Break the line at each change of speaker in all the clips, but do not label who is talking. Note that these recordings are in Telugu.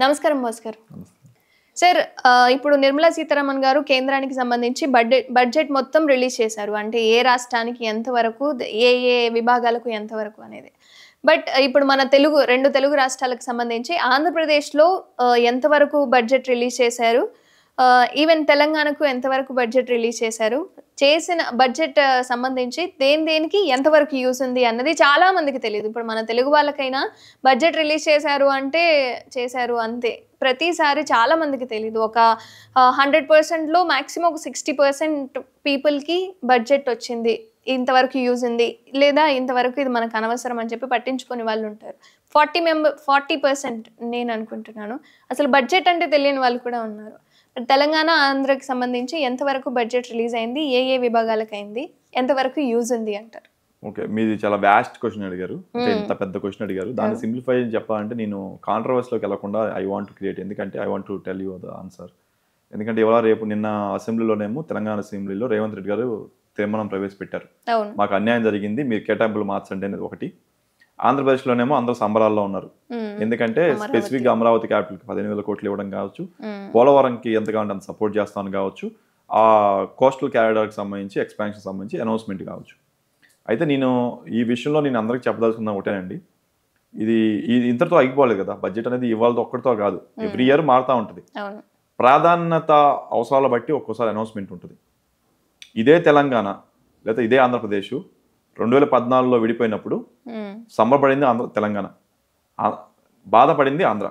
నమస్కారం భాస్కర్ సార్. ఇప్పుడు నిర్మలా సీతారామన్ గారు కేంద్రానికి సంబంధించి బడ్జెట్ మొత్తం రిలీజ్ చేశారు. అంటే ఏ రాష్ట్రానికి ఎంతవరకు, ఏ విభాగాలకు ఎంతవరకు అనేది. బట్ ఇప్పుడు మన రెండు తెలుగు రాష్ట్రాలకు సంబంధించి ఆంధ్రప్రదేశ్లో ఎంతవరకు బడ్జెట్ రిలీజ్ చేశారు, ఈవెన్ తెలంగాణకు ఎంతవరకు బడ్జెట్ రిలీజ్ చేశారు, చేసిన బడ్జెట్ సంబంధించి దేనికి ఎంతవరకు యూస్ ఉంది అన్నది చాలా మందికి తెలియదు. ఇప్పుడు మన తెలుగు వాళ్ళకైనా బడ్జెట్ రిలీజ్ చేశారు అంటే చేశారు అంతే. ప్రతిసారి చాలా మందికి తెలియదు. ఒక 100%లో మ్యాక్సిమం ఒక 60% పీపుల్కి బడ్జెట్ వచ్చింది, ఇంతవరకు యూజ్ ఉంది, లేదా ఇంతవరకు ఇది మనకు అనవసరం అని చెప్పి పట్టించుకునే వాళ్ళు ఉంటారు. 40% నేను అనుకుంటున్నాను అసలు బడ్జెట్ అంటే తెలియని వాళ్ళు కూడా ఉన్నారు. తెలంగాణ ఆంధ్రకి సంబంధించి ఎంతవరకు బడ్జెట్ రిలీజ్ అయింది, ఏ విభాగాలకు అయింది, ఎంతవరకు యూజ్ ఉంది అంటారు?
ఓకే, మీది చాలా వ్యాస్ట్ క్వశ్చన్ అడిగారు, అంటే ఇంత పెద్ద క్వశ్చన్ అడిగారు. దాన్ని సింప్లిఫై చెప్పాలంటే నేను కాంట్రవర్సీలోకి వెళ్ళకుండా ఐ వాంట్ టు క్రియేట్, ఎందుకంటే I want to tell you the answer. ఎందుకంటే ఇవాళ రేపు నిన్న అసెంబ్లీలోనేమో తెలంగాణ అసెంబ్లీలో రేవంత్ రెడ్డి గారు తీర్మానం ప్రవేశపెట్టారు. మాకు అన్యాయం జరిగింది, మీరు కేటాయింపులు మార్చండి అనేది ఒకటి. ఆంధ్రప్రదేశ్లోనేమో అందరూ సంబరాల్లో ఉన్నారు, ఎందుకంటే స్పెసిఫిక్గా అమరావతి క్యాపిటల్కి 15,000 కోట్లు ఇవ్వడం కావచ్చు, పోలవరంకి ఎంత కావాలంటే అంత సపోర్ట్ చేస్తాను కావచ్చు, ఆ కోస్టల్ క్యారిడార్కి సంబంధించి ఎక్స్పాన్షన్ సంబంధించి అనౌన్స్మెంట్ కావచ్చు. అయితే నేను ఈ విషయంలో నేను అందరికీ చెప్పదలుచుకున్నా ఒకటేనండి, ఇది ఇంతటితో అయిపోలేదు కదా. బడ్జెట్ అనేది ఇవాళ ఒక్కడితో కాదు, ఎవ్రీ ఇయర్ మారుతూ ఉంటుంది. ప్రాధాన్యత అవసరాల బట్టి ఒక్కోసారి అనౌన్స్మెంట్ ఉంటుంది. ఇదే తెలంగాణ లేదా ఇదే ఆంధ్రప్రదేశ్ 2014లో విడిపోయినప్పుడు సంబరపడింది తెలంగాణ, బాధపడింది ఆంధ్ర.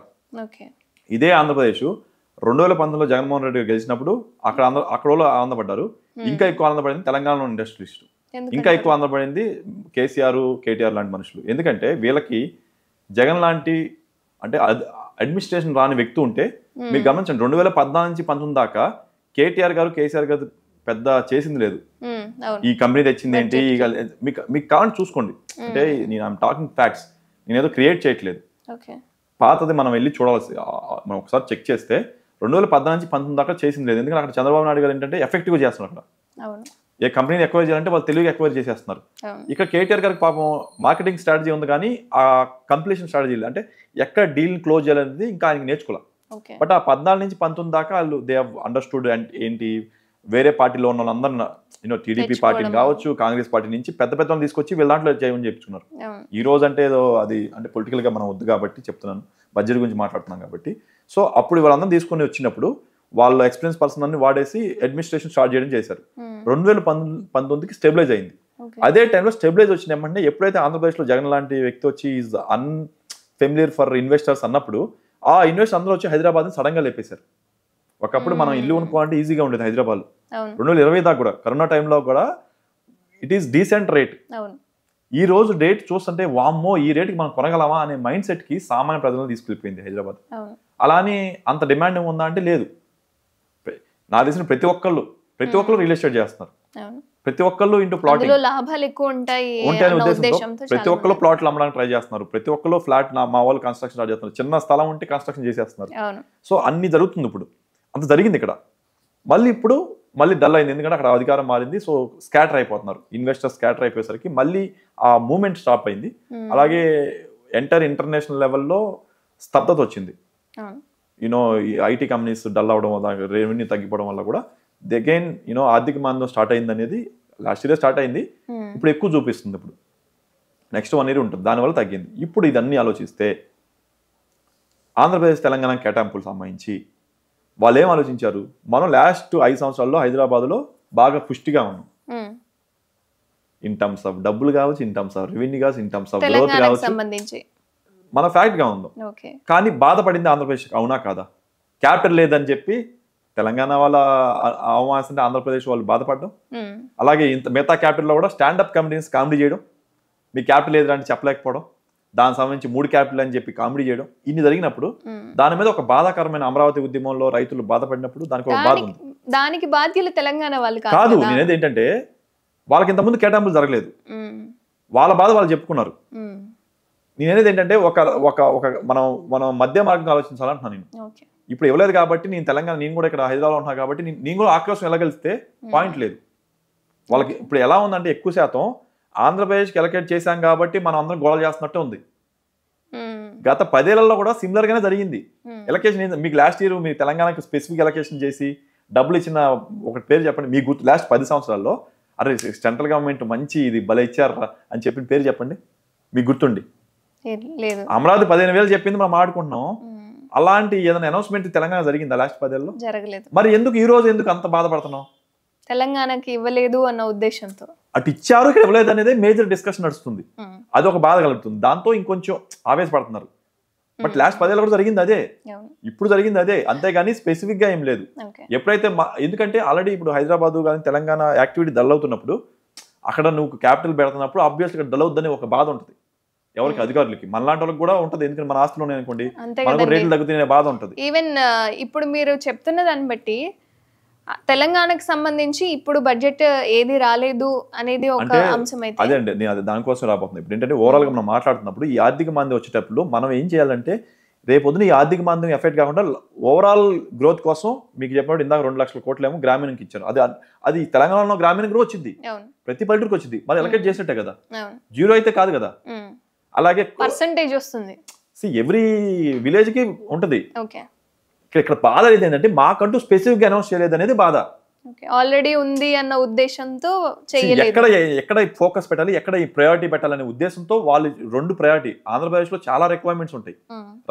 ఇదే ఆంధ్రప్రదేశ్ 2019లో జగన్మోహన్ రెడ్డి గెలిచినప్పుడు అక్కడ ఆనందపడ్డారు. ఇంకా ఎక్కువ ఆనందపడింది తెలంగాణలో ఇండస్ట్రియలిస్టు, ఇంకా ఎక్కువ ఆనందపడింది కేసీఆర్, కేటీఆర్ లాంటి మనుషులు. ఎందుకంటే వీళ్ళకి జగన్ లాంటి అంటే అడ్మినిస్ట్రేషన్ రాని వ్యక్తి ఉంటే, మీరు గమనించండి 2014 నుంచి 19 దాకా కేటీఆర్ గారు, కేసీఆర్ గారు పెద్ద చేసింది లేదు. ఈ కంపెనీ తెచ్చింది ఏంటి, మీకు కావాలని చూసుకోండి. అంటే నేను ఐఎమ్ టాకింగ్ ఫ్యాక్ట్స్, నేనేదో క్రియేట్ చేయట్లేదు. పాతది మనం వెళ్ళి చూడాల్సి, మనం ఒకసారి చెక్ చేస్తే 2014 నుంచి 19 దాకా చేసింది లేదు. ఎందుకంటే అక్కడ చంద్రబాబు నాయుడు గారు ఏంటంటే ఎఫెక్టివ్గా చేస్తున్నారు. అక్కడ ఏ కంపెనీని ఎక్వైర్ చేయాలంటే వాళ్ళు తెలుగు ఎక్వైర్ చేసేస్తున్నారు. ఇక్కడ కేటీఆర్ గారికి పాపం మార్కెటింగ్ స్ట్రాటజీ ఉంది, కానీ ఆ కంప్లీషన్ స్ట్రాటజీ లేదు. అంటే ఎక్కడ డీల్ క్లోజ్ చేయాలనేది ఇంకా ఆయనకి నేర్చుకోవాలి. బట్ ఆ 14 నుంచి 19 దాకా వాళ్ళు దే హావ్ అండర్స్టూడ్ ఏంటి, వేరే పార్టీలో ఉన్న వాళ్ళందరూ టీడీపీ పార్టీని కావచ్చు, కాంగ్రెస్ పార్టీ నుంచి పెద్ద పెద్దలను తీసుకొచ్చి వీళ్ళ దాంట్లో చేయమని చెప్తున్నారు. ఈ రోజు అంటే ఏదో అది అంటే పొలిటికల్గా మనం వద్దు కాబట్టి చెప్తున్నాను, బడ్జెట్ గురించి మాట్లాడుతున్నాం కాబట్టి. సో అప్పుడు వాళ్ళందరూ తీసుకొని వచ్చినప్పుడు వాళ్ళ ఎక్స్పీరియన్స్ పర్సన్ అన్ని వాడేసి అడ్మినిస్ట్రేషన్ స్టార్ట్ చేయడం చేశారు. 2019కి స్టెబిలైజ్ అయింది. అదే టైంలో స్టెబిలైజ్ వచ్చిన ఏమంటే, ఎప్పుడైతే ఆంధ్రప్రదేశ్లో జగన్ లాంటి వ్యక్తి వచ్చి ఈజ్ అన్ఫెమిలియర్ ఫర్ ఇన్వెస్టర్స్ అన్నప్పుడు, ఆ ఇన్వెస్టర్ అందరూ వచ్చి హైదరాబాద్ని సడన్గా లేపేశారు. ఒకప్పుడు మనం ఇల్లు కొనుక్కోవాలంటే ఈజీగా ఉండేది హైదరాబాద్. 2020 దాకా కూడా, కరోనా టైంలో కూడా ఇట్ ఈస్ డీసెంట్ రేట్. ఈ రోజు డేట్ చూస్తుంటే వామ్మో ఈ రేట్కి మనం కొనగలమా అనే మైండ్ సెట్కి సామాన్య ప్రజలను తీసుకెళ్ళిపోయింది హైదరాబాద్. అలానే అంత డిమాండ్ ఉందా అంటే లేదు. నాకు తెలిసిన ప్రతి ఒక్కళ్ళు రియల్ ఎస్టేట్ చేస్తున్నారు. ప్రతి ఒక్కళ్ళు ఇంటూ ప్లాటింగ్ ఉంటాయనే ఉద్దేశంతో ప్రతి ఒక్కళ్ళు ప్లాట్లు అమ్మడానికి ట్రై చేస్తున్నారు. ప్రతి ఒక్కళ్ళు ఫ్లాట్ మా వాళ్ళు కన్స్ట్రక్షన్ స్టార్ట్ చేస్తున్నారు. చిన్న స్థలం ఉంటే కన్స్ట్రక్షన్ చేసేస్తున్నారు. సో అన్ని జరుగుతుంది. ఇప్పుడు అంత జరిగింది ఇక్కడ. మళ్ళీ డల్ అయింది, ఎందుకంటే అక్కడ అధికారం మారింది. సో స్కాటర్ అయిపోతున్నారు ఇన్వెస్టర్స్. స్కాటర్ అయిపోయేసరికి మళ్ళీ ఆ మూవ్మెంట్ స్టాప్ అయింది. అలాగే ఇంటర్నేషనల్ లెవెల్లో స్తబ్దత వచ్చింది. ఐటీ కంపెనీస్ డల్ అవడం వల్ల, రెవెన్యూ తగ్గిపోవడం వల్ల కూడా అగైన్ ఆర్థిక మాంద్యం స్టార్ట్ అయింది అనేది లాస్ట్ ఇయర్ స్టార్ట్ అయింది. ఇప్పుడు ఎక్కువ చూపిస్తుంది. ఇప్పుడు నెక్స్ట్ 1 year ఉంటుంది, దానివల్ల తగ్గింది. ఇప్పుడు ఇదన్నీ ఆలోచిస్తే ఆంధ్రప్రదేశ్ తెలంగాణ కేటాయింపులకు సంబంధించి వాళ్ళు ఏం ఆలోచించారు, మనం లాస్ట్ 5 సంవత్సరాల్లో హైదరాబాద్లో బాగా పుష్టిగా ఉన్నాం. ఇన్ టర్మ్స్ ఆఫ్ డబ్బులు కావచ్చు, ఇన్ టర్మ్స్ ఆఫ్ రెవెన్యూ కావచ్చు, ఇన్ టర్మ్స్ ఆఫ్ గ్రోత్ కావచ్చు, మన ఫ్యాక్ట్గా ఉందాం. కానీ బాధపడింది ఆంధ్రప్రదేశ్, అవునా కాదా? క్యాపిటల్ లేదని చెప్పి తెలంగాణ వాళ్ళ అవమానిస్తుంటే ఆంధ్రప్రదేశ్ వాళ్ళు బాధపడడం. అలాగే మిగతా క్యాపిటల్లో కూడా స్టాండప్ కమిటీస్ కామెడీ చేయడం, మీ క్యాపిటల్ లేదని చెప్పలేకపోవడం, దానికి సంబంధించి 3 క్యాపిటల్ అని చెప్పి కామెడీ చేయడం, ఇన్ని జరిగినప్పుడు దాని మీద ఒక బాధాకరమైన అమరావతి ఉద్యమంలో రైతులు బాధపడినప్పుడు దానికి ఒక బాధ ఉంది.
దానికి బాధ్యులు తెలంగాణ వాళ్ళు
కాదు. నేనేది ఏంటంటే, వాళ్ళకి ఇంతకుముందు కేటాయింపులు జరగలేదు, వాళ్ళ బాధ వాళ్ళు చెప్పుకున్నారు. నేనేది ఏంటంటే మనం మధ్య మార్గం ఆలోచించాలంటున్నాను నేను. ఇప్పుడు ఇవ్వలేదు కాబట్టి నేను తెలంగాణ, నేను కూడా ఇక్కడ హైదరాబాద్ ఉన్నా కాబట్టి నేను కూడా ఆక్రోశం వెళ్ళగలిస్తే పాయింట్ లేదు. వాళ్ళకి ఇప్పుడు ఎలా ఉందంటే, ఎక్కువ శాతం ఆంధ్రప్రదేశ్కి ఎలకేట్ చేశాం కాబట్టి మనం అందరం గోల చేస్తున్నట్టే ఉంది. గత 10 ఏళ్లలో కూడా సిమిలర్ గానే జరిగింది. ఎలకేషన్ మీకు లాస్ట్ ఇయర్ మీ తెలంగాణకి స్పెసిఫిక్ ఎలకేషన్ చేసి డబ్బులు ఇచ్చిన ఒక పేరు చెప్పండి మీకు గుర్తు. లాస్ట్ 10 సంవత్సరాల్లో అరే సెంట్రల్ గవర్నమెంట్ మంచి ఇది భలే ఇచ్చారా అని చెప్పిన పేరు చెప్పండి మీకు గుర్తుండి. అమరావతి 15,000 చెప్పింది మనం ఆడుకుంటున్నాం. అలాంటి ఏదైనా అనౌన్స్మెంట్ తెలంగాణ జరిగిందా లాస్ట్ 10 ఏళ్ళలో?
జరగలేదు.
మరి ఎందుకు ఈ రోజు ఎందుకు అంత బాధపడుతున్నాం?
తెలంగాణకి ఇవ్వలేదు అన్న ఉద్దేశంతో.
అటు ఇచ్చారు ఇక్కడ ఇవ్వలేదు అనేది మేజర్ డిస్కషన్ నడుస్తుంది. అది ఒక బాధ కలుగుతుంది. దాంతో ఇంకొంచెం ఆవేశపడుతున్నారు. బట్ లాస్ట్ 10 ఏళ్ళు కూడా జరిగింది అదే, ఇప్పుడు జరిగింది అదే, అంతేగాని స్పెసిఫిక్ గా ఏం లేదు. ఎప్పుడైతే ఎందుకంటే ఆల్రెడీ ఇప్పుడు హైదరాబాద్ కానీ తెలంగాణ యాక్టివిటీ డల్ అవుతున్నప్పుడు అక్కడ నువ్వు క్యాపిటల్ పెడుతున్నప్పుడు ఆబ్వియస్గా డల్ అవుద్దని ఒక బాధ ఉంటుంది ఎవరికి, అధికారులకి. మనలాంటి వాళ్ళకి కూడా ఉంటుంది. ఎందుకంటే మన ఆస్తులు ఉన్నాయి అనుకోండి, మనకు రేట్లు తగ్గుతున్న బాధ ఉంటుంది.
ఈవెన్ ఇప్పుడు మీరు చెప్తున్న దాన్ని బట్టి తెలంగాణకు సంబంధించి ఇప్పుడు బడ్జెట్ ఏది రాలేదు అనేది ఒక అంశం అయితే
అదే అండి. నేను దానికోసం రాబోతున్నాను. ఇప్పుడు ఏంటంటే ఓవరాల్ గా మనం మాట్లాడుతున్నప్పుడు ఈ ఆర్థిక మాంద్యం వచ్చేటప్పుడు మనం ఏం చేయాలంటే రేపొద్దున ఈ ఆర్థిక మాంద్యం ఎఫెక్ట్ కాకుండా ఓవరాల్ గ్రోత్ కోసం మీకు చెప్పినప్పుడు ఇందాక 2 లక్షల కోట్లు ఏమో గ్రామీణకి ఇచ్చారు. అది తెలంగాణలో గ్రామీణ గ్రోత్ వచ్చింది, ప్రతి పల్లెటూరుకి వచ్చింది. మరి ఎలకేట్ చేసినట్టే కదా, జీరో అయితే కాదు కదా. అలాగే
పర్సెంటేజ్ వస్తుంది,
ఎవ్రీ విలేజ్ కి ఉంటది. ఇక్కడ బాధ ఏంటంటే మాకంటూ స్పెసిఫిక్ గా అనౌన్స్ చేయలేదు అనేది బాధ.
ఆల్రెడీ ఉంది అన్న ఉద్దేశంతో
ఎక్కడ ఫోకస్ పెట్టాలి, ఎక్కడ ఈ ప్రయారిటీ పెట్టాలనే ఉద్దేశంతో వాళ్ళు 2 ప్రయారిటీ. ఆంధ్రప్రదేశ్ లో చాలా రిక్వైర్మెంట్స్ ఉంటాయి.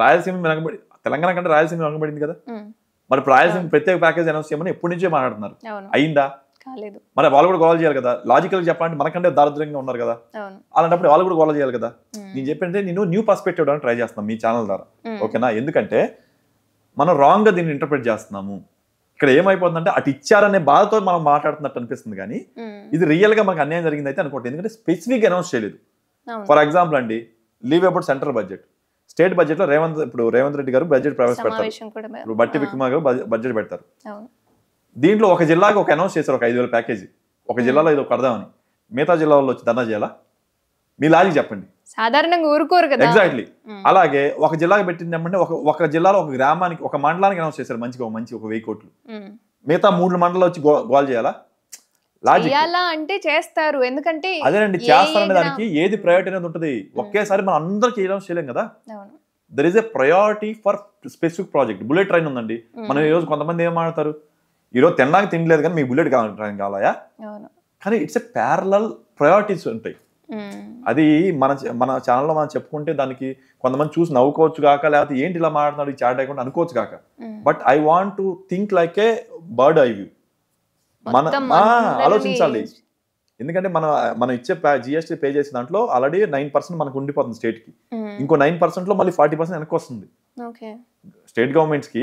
రాయలసీమ వెనకబడి, తెలంగాణ కంటే రాయలసీమ వెనకబడింది కదా. మరి రాయలసీమ ప్రత్యేక ప్యాకేజ్ అనౌన్స్ చేయమని ఎప్పటి నుంచే మాట్లాడుతున్నారు, అయిందా? మరి వాళ్ళు కూడా గోల్ చేయాలి కదా. లాజికల్ చెప్పాలంటే మనకంటే దారిద్ర్యంగా ఉన్నారు కదా, అలాంటప్పుడు వాళ్ళు కూడా గోల్ చేయాలి కదా. నేను చెప్పంటే నేను న్యూ పర్స్పెక్టివ్ ఇవ్వడానికి ట్రై చేస్తున్నాను మీ ఛానల్ ద్వారా, ఓకేనా? ఎందుకంటే మనం రాంగ్ గా దీన్ని ఇంటర్ప్రిట్ చేస్తున్నాము. ఇక్కడ ఏమైపోతుందంటే అటు ఇచ్చారనే బాధతో మనం మాట్లాడుతున్నట్టు అనిపిస్తుంది, కానీ ఇది రియల్ గా మనకు అన్యాయం జరిగింది అయితే అనుకోండి. ఎందుకంటే స్పెసిఫిక్ అనౌన్స్ చేయలేదు. ఫర్ ఎగ్జాంపుల్ అండి, leave about central budget, state budget లో రేవంత్ రెడ్డి గారు బడ్జెట్ ప్రవేశపెడతారు, బట్టి విక్రమార్క గారు బడ్జెట్ పెడతారు. దీంట్లో ఒక జిల్లాకి ఒక అనౌన్స్ చేశారు, ఒక 5,000 ప్యాకేజీ ఒక జిల్లాలో ఇది కడదామని. మిగతా జిల్లాలో వచ్చి ధర్నా చేయాలా? మీ లాజిక్ చెప్పండి.
సాధారణంగా ఊరుకోరు కదా.
ఎగ్జాక్ట్లీ. అలాగే ఒక జిల్లాకి పెట్టిందంటే ఒక జిల్లాలో ఒక గ్రామానికి ఒక మండలానికి అనౌన్స్ చేశారు మంచిగా ఒక 1,000 కోట్లు. మిగతా 3 మండలాలు వచ్చి గోల్ చేయాలా? లాజిక్
అంటే చేస్తారు. ఎందుకంటే
అదేనండి, చేస్తారనే దానికి ఏది ప్రయారిటీ అనేది ఉంటుంది. ఒకేసారి మనం అందరికి అనౌన్స్ చేయలేం కదా. There is a priority for specific project. Bullet train ఉందండి. మనం ఈ రోజు కొంతమంది ఏం మాట్లాడతారు, ఈరోజు తినడానికి తినలేదు కానీ మీకు బుల్లెట్ ట్రైన్ కావాలా? కానీ ఇట్స్ ఎ ప్యారలల్ ప్రయారిటీస్ ఉంటాయి. అది మన ఛానల్లో మనం చెప్పుకుంటే దానికి కొంతమంది చూసి నవ్వుకోవచ్చు కాక, లేకపోతే ఏంటి ఇలా మాట్లాడుతున్నాడు ఈ చాట్ అకౌంట్ అనుకోవచ్చు కాక. But I want to think like A bird eye view. ఆలోచించాలి. ఎందుకంటే మనం ఇచ్చే జిఎస్టీ పే చేసిన దాంట్లో ఆల్రెడీ 9% మనకు ఉండిపోతుంది స్టేట్ కి. ఇంకో 9% లో మళ్ళీ 40% వెనక్కి వస్తుంది స్టేట్ గవర్నమెంట్స్ కి.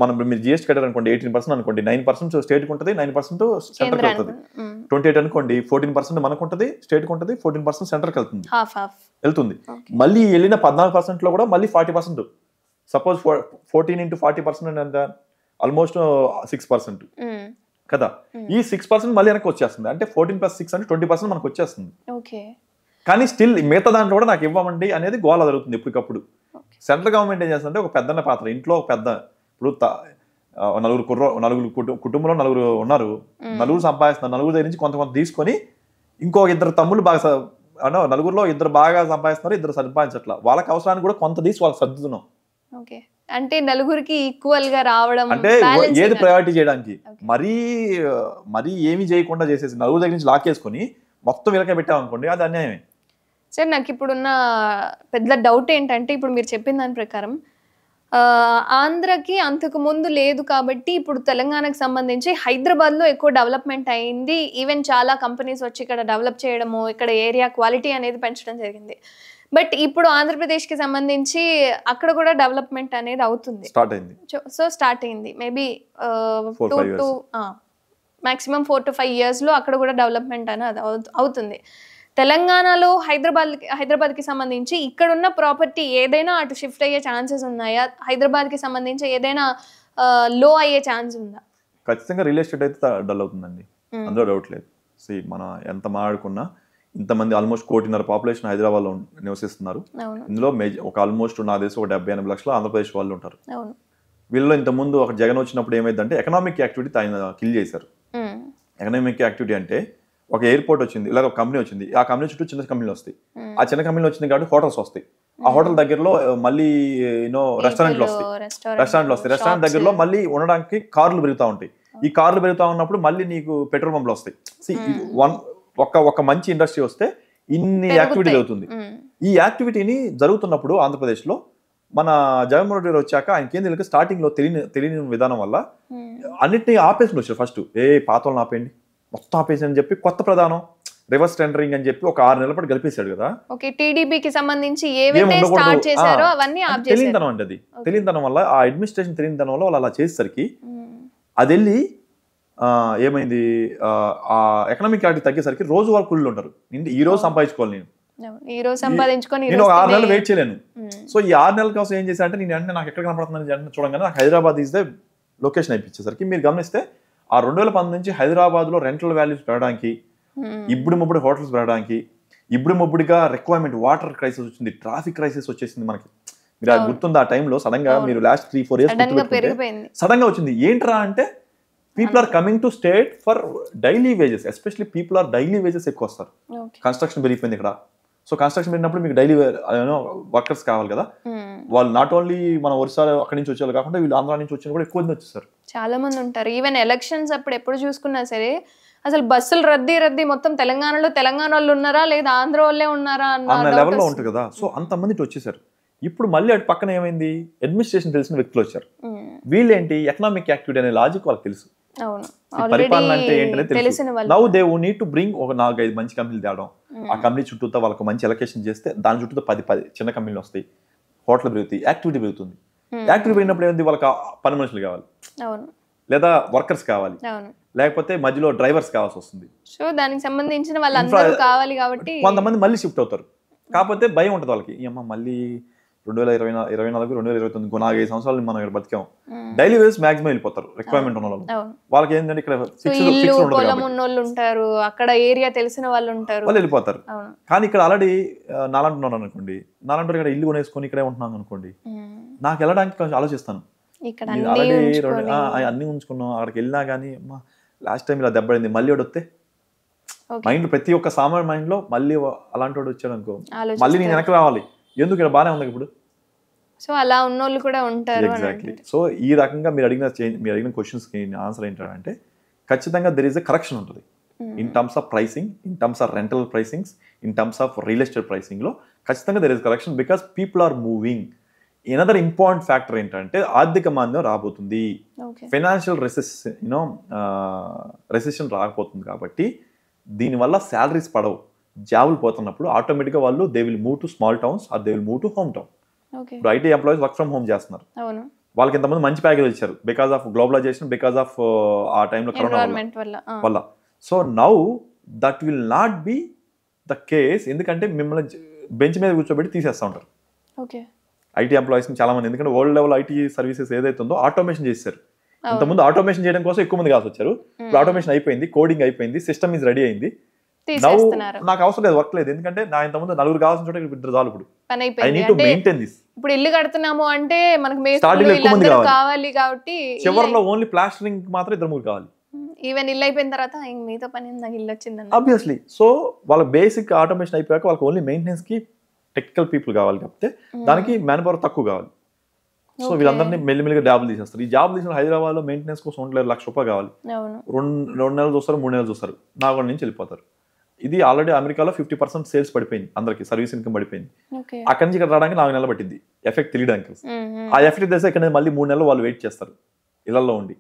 మనం మీరు జిఎస్టీ కట్టారు అనుకోండి 18% అనుకోండి, 9% స్టేట్ కి ఉంటుంది, 9% సెంటర్ కి వెళ్తుంది. 28 అనుకోండి, 14% మనకు ఉంటుంది, స్టేట్ కి ఉంటుంది, 14% సెంటర్ కి వెళ్తుంది. మళ్ళీ వెళ్ళిన 14% లో కూడా మళ్ళీ 40%. సపోజ్ 14 into 40% అంటే ఆల్మోస్ట్ 6% కదా. ఈ 6% మళ్ళీ వెనక్కి వచ్చేస్తుంది. అంటే 14 + 6 అంటే 20% మనకు వచ్చేస్తుంది. కానీ స్టిల్ మిగతా దాంట్లో కూడా నాకు ఇవ్వమండి అనేది గోల జరుగుతుంది ఎప్పటికప్పుడు. సెంట్రల్ గవర్నమెంట్ ఏం చేస్తుందంటే ఒక పెద్దన్న పాత్ర, ఇంట్లో ఒక పెద్ద, ఇప్పుడు నలుగురు కుటుంబంలో 9 ఉన్నారు, 9 సంపాదిస్తున్నారు. 9 దగ్గర నుంచి కొంత తీసుకొని ఇంకో 2 తమ్ముళ్ళు బాగా, 9లో 2 బాగా సంపాదిస్తున్నారు, 2 సంపాదించట్లా. వాళ్ళకి అవసరానికి కూడా కొంత తీసి వాళ్ళకి సర్దుతున్నాం.
అంటే 9కి ఈక్వల్ గా రావడం,
అంటే ఏది ప్రయారిటీ చేయడానికి మరీ ఏమి చేయకుండా చేసేసి 9 దగ్గర నుంచి లాకేసుకొని మొత్తం వీళ్ళకే పెట్టామనుకోండి, అది అన్యాయమే.
సార్ నాకు ఇప్పుడున్న పెద్ద డౌట్ ఏంటంటే, ఇప్పుడు మీరు చెప్పిన దాని ప్రకారం ఆంధ్రకి అంతకు ముందు లేదు కాబట్టి ఇప్పుడు తెలంగాణకు సంబంధించి హైదరాబాద్లో ఎక్కువ డెవలప్మెంట్ అయింది. ఈవెన్ చాలా కంపెనీస్ వచ్చి ఇక్కడ డెవలప్ చేయడము, ఇక్కడ ఏరియా క్వాలిటీ అనేది పెంచడం జరిగింది. బట్ ఇప్పుడు ఆంధ్రప్రదేశ్కి సంబంధించి అక్కడ కూడా డెవలప్మెంట్ అనేది అవుతుంది, స్టార్ట్ అయింది. Maybe 2 to maximum 4 to 5 years లో అక్కడ కూడా డెవలప్మెంట్ అనేది అవుతుంది. తెలంగాణలో హైదరాబాద్కి సంబంధించి ఇక్కడున్న ప్రాపర్టీ ఏదైనా అటు షిఫ్ట్ అయ్యే ఛాన్సెస్ ఉన్నాయా? హైదరాబాద్కి సంబంధించి ఏదైనా లో అయ్యే ఛాన్స్ ఉందా?
ఖచ్చితంగా రియల్ ఎస్టేట్ అయితే డల్ అవుతుందండి, అందులో డౌట్ లేదు. మనం ఎంత మాట్లాడుకున్నా ఇంతమంది ఆల్మోస్ట్ 1.5 పాపులేషన్ హైదరాబాద్లో నివసిస్తున్నారు. ఇందులో ఒక ఆల్మోస్ట్ నా దేశం ఒక 70-80 లక్షల ఆంధ్రప్రదేశ్ వాళ్ళు ఉంటారు. వీళ్ళలో ఇంతకుముందు ఒక జగన్ వచ్చినప్పుడు ఏమైందంటే ఎకనామిక్ యాక్టివిటీ ఆయన కిల్ చేశారు. ఎకనామిక్ యాక్టివిటీ అంటే ఒక ఎయిర్పోర్ట్ వచ్చింది, ఇలాగ ఒక కంపెనీ వచ్చింది, ఆ కంపెనీ చుట్టూ చిన్న కంపెనీలు వస్తాయి. ఆ చిన్న కంపెనీలు వచ్చింది కాబట్టి హోటల్స్ వస్తాయి. ఆ హోటల్ దగ్గరలో మళ్ళీ రెస్టారెంట్లు వస్తాయి. రెస్టారెంట్ దగ్గరలో మళ్ళీ ఉండడానికి కార్లు పెరుగుతూ ఉంటాయి. ఈ కార్లు పెరుగుతూ ఉన్నప్పుడు మళ్ళీ నీకు పెట్రోల్ పంపులు వస్తాయి. ఒక మంచి ఇండస్ట్రీ వస్తే ఇన్ని యాక్టివిటీ జరుగుతుంది. ఈ యాక్టివిటీని జరుగుతున్నప్పుడు ఆంధ్రప్రదేశ్లో మన జగన్మోహన్ రెడ్డి గారు వచ్చాక ఆయనకి ఏం తెలియక స్టార్టింగ్ లో తెలియని విధానం వల్ల అన్నిటినీ ఆపేసుకుని వచ్చారు. ఫస్ట్ పాతలను ఆపేయండి, మొత్తం ఆపేసి అని చెప్పి కొత్త ప్రధానం రివర్స్ టెండరింగ్ అని చెప్పి ఒక 6 నెలల పాటు గెలిపేశాడు కదా.
టీడీపీకి సంబంధించి
తెలియనితనం అంటే అది తెలియనితనం వల్ల, ఆ అడ్మినిస్ట్రేషన్ తెలియనితనం వల్ల వాళ్ళు అలా చేసేసరికి అది వెళ్ళి ఏమైంది, ఆ ఎకనామిక్ యాక్టివిటీ తగ్గేసరికి రోజు వాళ్ళు కూలీలు ఉంటారు. ఈ రోజు సంపాదించుకోవాలి, నేను ఒక 6 నెలలు వెయిట్ చేయలేను. సో ఈ 6 నెలల కోసం ఏం చేశానంటే నేను అంటే నాకు ఎక్కడ కనపడుతుందని చూడంగానే నాకు హైదరాబాద్ ఈజ్ ద లొకేషన్ అయిపించేసరికి మీరు గమనిస్తే ఆ 2019 నుంచి హైదరాబాద్ లో రెంటల్ వాల్యూస్ పెరగడానికి, ఇప్పుడు ముప్పుడు హోటల్స్ పెరగడానికి, ఇప్పుడు ముప్పుడుగా రిక్వైర్మెంట్ వాటర్ క్రైసిస్ వచ్చింది, ట్రాఫిక్ క్రైసిస్ వచ్చేసింది మనకి. మీరు అది గుర్తుంది, ఆ టైంలో సడన్ గా మీరు లాస్ట్ 3-4 ఇయర్స్ సడన్ గా వచ్చింది. ఏంట్రా అంటే people are coming to state for daily wages, especially people are daily wages ఎక్కువ వస్తారు. కన్స్ట్రక్షన్ పెరిగిపోయింది ఇక్కడ. సో కన్స్ట్రక్షన్ పెట్టినప్పుడు మీకు డైలీ వర్కర్స్ కావాలి కదా. వాళ్ళు నాట్ ఓన్లీ మన ఒరిస్సా అక్కడి నుంచి వచ్చేవాళ్ళు కాకుండా వీళ్ళు ఆంధ్ర నుంచి వచ్చిన కూడా ఎక్కువ మంది వచ్చేసారు.
చాలా మంది ఉంటారు. ఈవెన్ ఎలక్షన్స్ అప్పుడు ఎప్పుడు చూసుకున్నా సరే అసలు బస్సులు రద్దీ మొత్తం తెలంగాణ వాళ్ళు ఉన్నారా లేదా ఆంధ్ర వాళ్ళే ఉన్నారా
అన్న లెవెల్లో ఉంటుంది కదా. సో అంతమంది వచ్చేసారు. ఇప్పుడు మళ్ళీ అటు పక్కన ఏమైంది, అడ్మినిస్ట్రేషన్ తెలిసిన వ్యక్తులు వచ్చారు. వీళ్ళేంటి ఎకనామిక్ యాక్టివిటీ అనే లాజిక్ వాళ్ళకి తెలుసు, పరిపాలన అంటే ఏంటనే తెలుసు. Now they need to bring ఒక 4-5 మంచి కంపెనీలు తేవడం, ఆ కంపెనీ చుట్టూతో వాళ్ళకి మంచి ఎలకేషన్ చేస్తే దాని చుట్టూతో 10 చిన్న కంపెనీలు వస్తాయి, హోటల్ పెరుగుతాయి, యాక్టివిటీ పెరుగుతుంది. యాక్టివిటీ పెరిగినప్పుడు ఏంటి, వాళ్ళకి పని మనుషులు కావాలి, లేదా వర్కర్స్ కావాలి, లేకపోతే మధ్యలో డ్రైవర్స్ కావాల్సి వస్తుంది.
సో దానికి సంబంధించిన వాళ్ళందరూ కావాలి కాబట్టి
కొంతమంది మళ్ళీ షిఫ్ట్ అవుతారు. కాకపోతే భయం ఉంటుంది వాళ్ళకి, అమ్మ మళ్ళీ 2024-2029 ఇంకో 4-5 సంవత్సరాలు మనం ఇక్కడ బతికాం. డైలీ వేస్ మాక్సిమం వెళ్ళిపోతారు రిక్వైర్మెంట్ ఉన్న వాళ్ళు. వాళ్ళకి ఏంటంటే ఇక్కడ
ఉంటారు, అక్కడ ఏరియా తెలిసిన వాళ్ళు ఉంటారు,
వాళ్ళు వెళ్ళిపోతారు. కానీ ఇక్కడ ఆల్రెడీ నాలంటున్నాను అనుకోండి, నాలంటారు ఇక్కడ ఇల్లు కొనేసుకొని ఇక్కడే ఉంటున్నాను అనుకోండి, నాకు వెళ్ళడానికి కొంచెం ఆలోచిస్తాను. ఆల్రెడీ అన్ని ఉంచుకున్నాం, అక్కడికి వెళ్ళినా కానీ లాస్ట్ టైం ఇలా దెబ్బడింది, మళ్ళీ వాడు వస్తే మైండ్, ప్రతి ఒక్క సామాన్య మైండ్ లో మళ్ళీ అలాంటి వాడు వచ్చాడు అనుకో, మళ్ళీ నేను వెనక్కి రావాలి, ఎందుకు ఇక్కడ బాగానే ఉంది ఇప్పుడు.
సో అలా ఉన్నోళ్ళు కూడా ఉంటారు.
ఎగ్జాక్ట్లీ. సో ఈ రకంగా మీరు అడిగిన క్వశ్చన్స్ కి ఆన్సర్ ఏంటంటే ఖచ్చితంగా దెర్ ఈస్ ఎ కరెక్షన్ ఉంటుంది in terms of pricing, in terms of rental pricings, in terms of real estate pricing లో ఖచ్చితంగా there is correction because people are moving. Another important factor ఏంటంటే ఆర్థిక మాంద్యం రాబోతుంది, ఫైనాన్షియల్ రెసెషన్ రాకపోతుంది. కాబట్టి దీనివల్ల శాలరీస్ పడవు, జాబులు పోతున్నప్పుడు ఆటోమేటిక్గా వాళ్ళు they will move to small towns or they will move to home town. ఇప్పుడు IT employees work from home చేస్తున్నారు, వాళ్ళకి ఇంతమంది మంచి ప్యాకేజ్ ఇచ్చారు because of globalisation, because of ఆ టైంలో కరోనా వల్ల. So now that will not be the case, ఎందుకంటే మిమ్మల్ని బెంచ్ మీద కూర్చోబెట్టి తీసేస్తూ ఉంటారు ఐటీ ఎంప్లాయీస్ చాలా మంది. ఎందుకంటే వరల్డ్ లెవెల్ ఐటీ సర్వీసెస్ ఏదైతే ఉందో ఆటోమేషన్ చేశారు. ఇంతకుముందు ఆటోమేషన్ చేయడం కోసం ఎక్కువ మంది కావాల్సి వచ్చారు, ఇప్పుడు ఆటోమేషన్ అయిపోయింది, కోడింగ్ అయిపోయింది, సిస్టమ్ ఈజ్ రెడీ అయింది. నాకు అవసరం లేదు, వర్క్ లేదు, ఎందుకంటే నా ఇంతకుముందు 4 కావాల్సిన చోట 2 చాలు. ఇప్పుడు I need to maintain this.
ఇప్పుడు ఇల్లు కడుతున్నాము అంటే మనకు
స్టార్టింగ్ లో ఎక్కువ మంది
కావాలి కాబట్టి
చివర్లో ఓన్లీ ప్లాస్టరింగ్ మాత్రం 2-3 కావాలి.
ఈవెన్ ఇల్లు అయిపోయిన తర్వాత మీతో పని నాకు ఇల్లు వచ్చిందండి
ఆబ్వియస్లీ. సో వాళ్ళ బేసిక్ ఆటోమేషన్ అయిపోయాక వాళ్ళకి ఓన్లీ మెయింటెనెన్స్ కి టెక్నికల్ పీపుల్ కావాలి, కాకపోతే దానికి మ్యాన్ పవర్ తక్కువ కావాలి. సో వీళ్ళందరినీ మెల్లిమెల్లిగా జాబులు తీసేస్తారు. ఈ జాబ్ తీసిన హైదరాబాద్ లో మెయింటెనెన్స్ కోసం ఉండలేదు, ₹1,00,000 కావాలి, 2 నెలలు చూస్తారు, 3 నెలలు చూస్తారు, నాగోడ నుంచి వెళ్ళిపోతారు. ఇది ఆల్రెడీ అమెరికాలో 50% సేల్స్ పడిపోయింది, అందరికి సర్వీస్ ఇన్కమ్ పడిపోయింది. అక్కడి నుంచి ఇక్కడ రావడానికి 4 నెలలు పట్టింది ఎఫెక్ట్ తెలియడానికి. ఆ ఎఫెక్ట్ తెలిస్తే ఇక్కడ మళ్ళీ 3 నెలలు వాళ్ళు వెయిట్ చేస్తారు ఇళ్లలో ఉండి.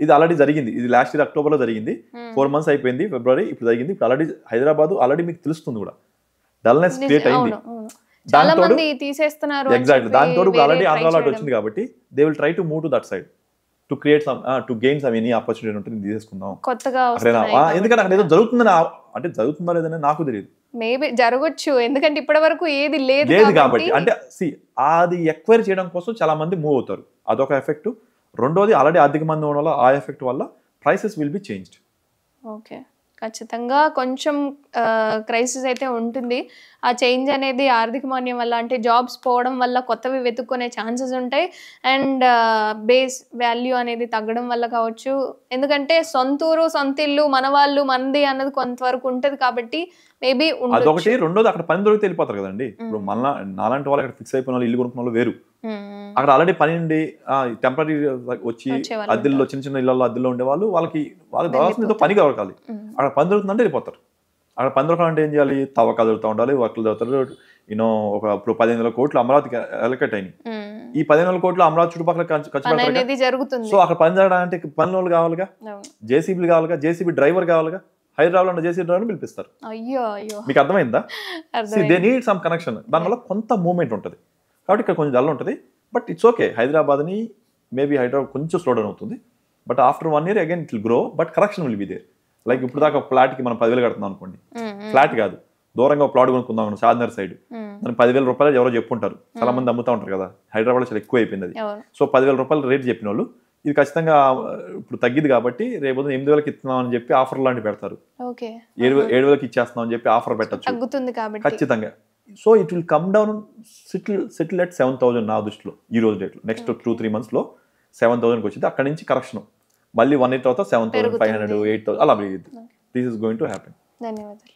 ఇది ఆల్రెడీ జరిగింది, ఇది లాస్ట్ ఇయర్ అక్టోబర్ లో జరిగింది, 4 months అయిపోయింది, ఫిబ్రవరి ఇప్పుడు జరిగింది. ఇప్పుడు ఆల్రెడీ హైదరాబాద్ ఆల్రెడీ మీకు తెలుస్తుంది కూడా, డల్నెస్ క్రియేట్ అయింది. దాంతో ఎగ్జాక్ట్లీ దాంతో ఆల్రెడీ ఆంధ్రాలో వచ్చింది కాబట్టి they will try to move to that side to create some to gain some any opportunity ఉంటుంది, తీసుకుందాం కొత్తగా. ఎందుకంటే అక్కడ ఏదో జరుగుతుందని, అంటే జరుగుతుందా లేదని నాకు తెలియదు,
మేబీ జరగచ్చు, ఎందుకంటే ఇప్పటి వరకు ఏది లేదు
కాబట్టి. అంటే అది ఎక్వైర్ చేయడం కోసం చాలా మంది మూవ్ అవుతారు, అదొక ఎఫెక్ట్. రెండోది ఆల్రెడీ ఆర్థిక మంది ఉండడం వల్ల ఆ ఎఫెక్ట్ వల్ల ప్రైసెస్ విల్ బి చేంజ్డ్.
ఖచ్చితంగా కొంచెం క్రైసిస్ అయితే ఉంటుంది. ఆ చేంజ్ అనేది ఆర్థిక మాంద్యం వల్ల అంటే జాబ్స్ పోవడం వల్ల కొత్తవి వెతుక్కునే ఛాన్సెస్ ఉంటాయి. అండ్ బేస్ వాల్యూ అనేది తగ్గడం వల్ల కావచ్చు. ఎందుకంటే సొంతూరు, సొంతిల్లు, మన వాళ్ళు, మనది అన్నది కొంతవరకు ఉంటుంది కాబట్టి మేబీ ఉండొచ్చు.
అదొకటి. రెండోది అక్కడ పని దొరికితే వెళ్ళిపోతారు కదండి. ఇప్పుడు నాలాంటి వాళ్ళు అక్కడ ఫిక్స్ అయిపోయిన వాళ్ళు, ఇల్లు కొనుక్కున్న వాళ్ళు వేరు. అక్కడ ఆల్రెడీ పని ఉండి టెంపరీ వచ్చి అద్దెల్లో, చిన్న చిన్న ఇళ్లలో అద్దెల్లో ఉండే వాళ్ళు, వాళ్ళకి కావాల్సిన పని కావాలి. అక్కడ పని దొరుకుతుందంటే వెళ్ళిపోతారు. అక్కడ పని దొరకాలంటే ఏం చేయాలి? తవ్వకాలు దొరుకుతూ ఉండాలి, వర్క్లు దొరుకుతారు. ఇప్పుడు 15,000 కోట్లు అమరావతికి అలొకేట్ అయినాయి. ఈ 15,000 కోట్లు అమరావతి చుట్టుపక్కల ఖర్చు పెడతారు. సో అక్కడ పని చేయడానికి పని వాళ్ళు కావాలిగా, జేసీబీలు కావాలిగా, జేసీబీ డ్రైవర్ కావాలిగా. హైదరాబాద్ లో జేసీ డ్రైవర్ పిలిపిస్తారు. మీకు అర్థమైందా? They need some connection. దానివల్ల కొంత మూవ్మెంట్ ఉంటుంది. కాబట్టి ఇక్కడ కొంచెం డల్ ఉంటుంది. But it's okay. హైదరాబాద్ని మేబీ హైదరాబాద్ కొంచెం స్లో డౌన్ అవుతుంది. But after 1 year again it will grow. But correction will be there. Like ఇప్పుడు దాకా ఫ్లాట్కి మనం 10,000 కడుతున్నాం అనుకోండి. ఫ్లాట్ కాదు, దూరంగా ప్లాట్ కొనుక్కుందాం షాద్నగర్ సైడ్, దానికి 10,000 రూపాయలు ఎవరో చెప్పుంటారు. చాలా మంది అమ్ముతూ ఉంటారు కదా. హైదరాబాద్ చాలా ఎక్కువ అయిపోయింది అది. సో 10,000 రూపాయలు రేట్ చెప్పిన వాళ్ళు ఇది ఖచ్చితంగా ఇప్పుడు తగ్గిది కాబట్టి రేపు 8,000కి ఇస్తున్నాం అని చెప్పి ఆఫర్ లాంటివి పెడతారు. 7,000కి ఇచ్చేస్తున్నాం అని చెప్పి ఆఫర్ పెట్టచ్చు ఖచ్చితంగా. So it will come down, settle at 7,000 నా దృష్టిలో ఈ రోజు డేట్లో. నెక్స్ట్ 2-3 monthsలో 7,000కి వచ్చింది. అక్కడి నుంచి కరెక్షన్ మళ్ళీ 1 year తర్వాత 7,500, 8,000 అలా. This is going to happen.
ధన్యవాదాలు.